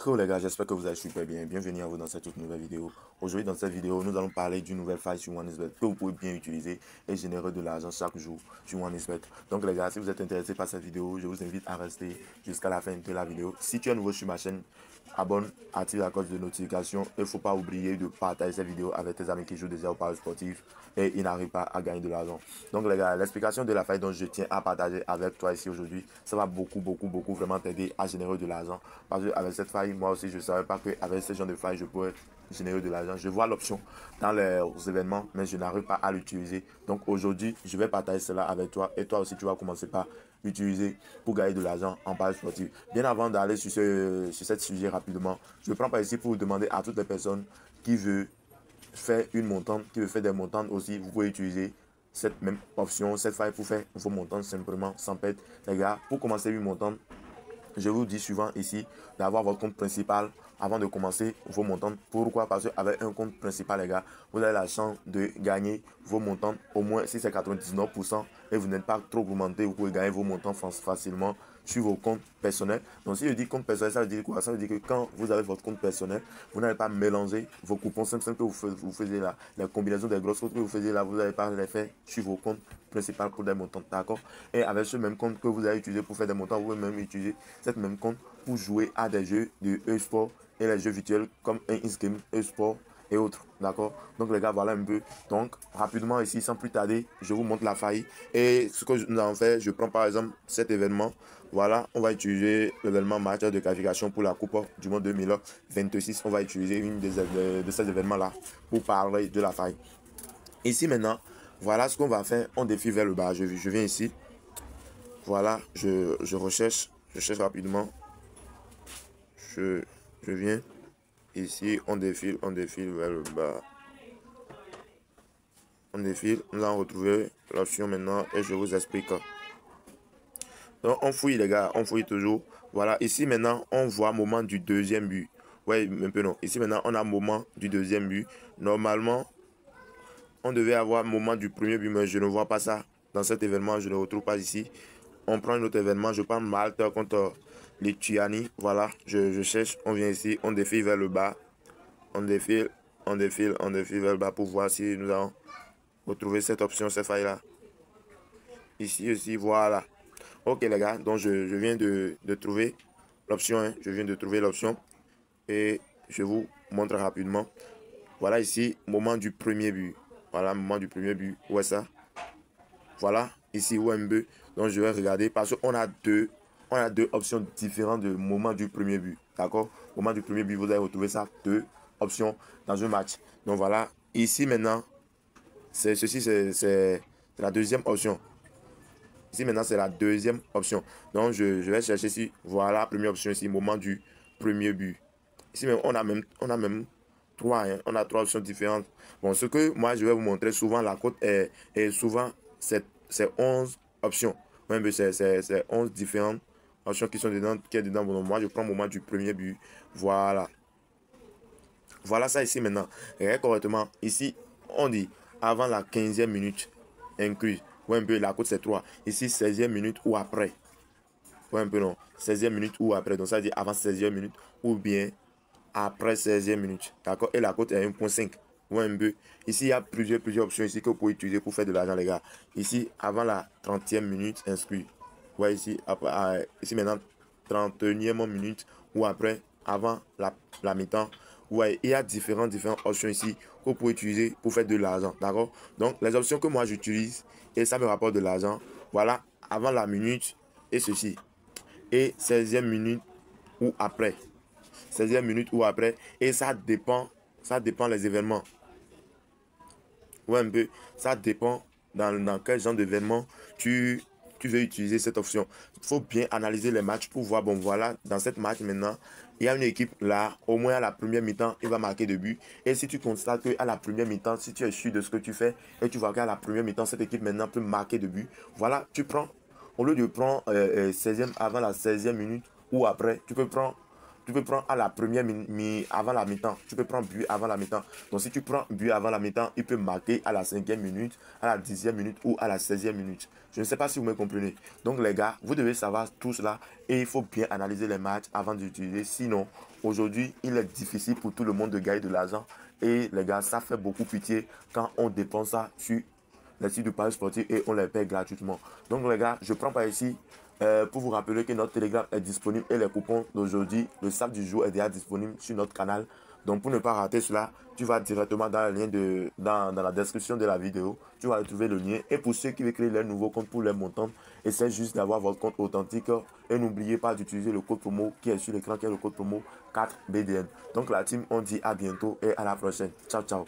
Coucou les gars, j'espère que vous allez super bien. Bienvenue à vous dans cette toute nouvelle vidéo. Aujourd'hui dans cette vidéo, nous allons parler d'une nouvelle faille sur OneXBet que vous pouvez bien utiliser et générer de l'argent chaque jour sur OneXBet. Donc les gars, si vous êtes intéressés par cette vidéo, je vous invite à rester jusqu'à la fin de la vidéo. Si tu es nouveau sur ma chaîne, abonne, active la cloche de notification. Il ne faut pas oublier de partager cette vidéo avec tes amis qui jouent déjà au paris sportif et ils n'arrivent pas à gagner de l'argent. Donc les gars, l'explication de la faille dont je tiens à partager avec toi ici aujourd'hui, ça va beaucoup vraiment t'aider à générer de l'argent. Parce qu'avec cette faille, moi aussi, je ne savais pas qu'avec ce genre de faille, je pourrais générer de l'argent. Je vois l'option dans les événements, mais je n'arrive pas à l'utiliser. Donc aujourd'hui, je vais partager cela avec toi et toi aussi, tu vas commencer par utiliser pour gagner de l'argent en paris sportif. Bien avant d'aller sur ce sujet rapidement, je ne prends pas ici pour vous demander à toutes les personnes qui veulent faire une montante, qui veut faire des montantes aussi, vous pouvez utiliser cette même option, cette faille pour faire vos montantes simplement sans perdre. Les gars, pour commencer une montante, je vous dis souvent ici d'avoir votre compte principal avant de commencer vos montantes. Pourquoi? Parce qu'avec un compte principal, les gars, vous avez la chance de gagner vos montantes au moins si c'est 99% et vous n'êtes pas trop augmenté, vous pouvez gagner vos montants facilement sur vos comptes personnels. Donc si je dis compte personnel, ça veut dire quoi? Ça veut dire que quand vous avez votre compte personnel, vous n'allez pas mélanger vos coupons simples que vous faisiez là, la combinaison des grosses que vous faisiez là, vous n'allez pas les faire sur vos comptes principaux pour des montants, d'accord? Et avec ce même compte que vous allez utiliser pour faire des montants, vous pouvez même utiliser cette même compte pour jouer à des jeux de e-sport et les jeux virtuels comme un X-Game, e-sport et autres, d'accord? Donc les gars, voilà un peu. Donc rapidement ici, sans plus tarder, je vous montre la faille. Et ce que nous allons faire, je prends par exemple cet événement. Voilà, on va utiliser l'événement match de qualification pour la Coupe du Monde 2026. On va utiliser une de ces événements-là pour parler de la faille. Ici maintenant, voilà ce qu'on va faire. On défile vers le bas. Je viens ici. Voilà, je recherche rapidement. Je viens ici, on défile vers le bas. On défile, nous allons retrouver l'option maintenant et je vous explique. Donc on fouille les gars, on fouille toujours. Voilà, ici maintenant on voit moment du deuxième but. Ouais, un peu non. Ici maintenant on a moment du deuxième but. Normalement, on devait avoir moment du premier but, mais je ne vois pas ça. Dans cet événement, je ne retrouve pas ici. On prend un autre événement, je prends Malte contre Lituanie. Voilà, je cherche, on vient ici, on défile vers le bas. On défile vers le bas pour voir si nous allons retrouver cette option, cette faille là. Ici aussi, voilà. Ok les gars, donc je viens de trouver l'option, hein. Je viens de trouver l'option et je vous montre rapidement. Voilà ici, moment du premier but. Voilà, moment du premier but. Où est ça? Voilà, ici OMB. Donc je vais regarder parce qu'on a deux options différentes de moment du premier but. D'accord? Moment du premier but, vous allez retrouver ça, deux options dans un match. Donc voilà, ici maintenant, c'est la deuxième option. Ici maintenant, c'est la deuxième option. Donc je vais chercher ici, voilà, première option ici, moment du premier but. Ici même, on a même trois, hein, on a trois options différentes. Bon, ce que moi je vais vous montrer, souvent la cote est souvent c'est 11 options. Ouais, mais c'est 11 différentes options qui sont dedans, qui est dedans. Bon, moi je prends le moment du premier but. Voilà. Voilà ça ici maintenant. Regardez correctement. Ici, on dit avant la 15e minute inclus. Ouais, un peu la cote c'est 3. Ici, 16e minute ou après. Ouais, un peu non. 16e minute ou après. Donc ça veut dire avant 16e minute ou bien après 16e minute. D'accord? Et la cote est 1.5. Ouais, un peu. Ici, il y a plusieurs options ici que vous pouvez utiliser pour faire de l'argent, les gars. Ici, avant la 30e minute inscrit. Ouais, ici, après, ici maintenant, 31e minute ou après, avant la mi-temps. Ouais, il y a différentes options ici que vous pouvez utiliser pour faire de l'argent. D'accord? Donc, les options que moi j'utilise et ça me rapporte de l'argent. Voilà, avant la minute et ceci. Et 16e minute ou après. 16e minute ou après. Et ça dépend les événements. Ouais, un peu. Ça dépend dans quel genre d'événement tu veux utiliser cette option. Il faut bien analyser les matchs pour voir, bon voilà, dans cette match maintenant, il y a une équipe là, au moins à la première mi-temps, il va marquer de buts. Et si tu constates qu'à la première mi-temps, si tu es sûr de ce que tu fais, et tu vois qu'à la première mi-temps, cette équipe maintenant peut marquer de buts, voilà, tu prends, au lieu de prendre 16e, avant la 16e minute ou après, tu peux prendre Tu peux prendre à la première avant la mi-temps. Tu peux prendre but avant la mi-temps. Donc si tu prends but avant la mi-temps, il peut marquer à la 5e minute, à la 10e minute ou à la 16e minute. Je ne sais pas si vous me comprenez. Donc les gars, vous devez savoir tout cela et il faut bien analyser les matchs avant d'utiliser. Sinon, aujourd'hui, il est difficile pour tout le monde de gagner de l'argent. Et les gars, ça fait beaucoup pitié quand on dépense ça sur les sites de paris sportifs et on les paye gratuitement. Donc les gars, je prends par ici pour vous rappeler que notre Telegram est disponible et les coupons d'aujourd'hui, le sac du jour est déjà disponible sur notre canal. Donc pour ne pas rater cela, tu vas directement dans le lien dans la description de la vidéo. Tu vas retrouver le lien. Et pour ceux qui veulent créer leur nouveau compte pour les montants, essayez juste d'avoir votre compte authentique. Et n'oubliez pas d'utiliser le code promo qui est sur l'écran, qui est le code promo 4BDN. Donc la team, on dit à bientôt et à la prochaine. Ciao, ciao.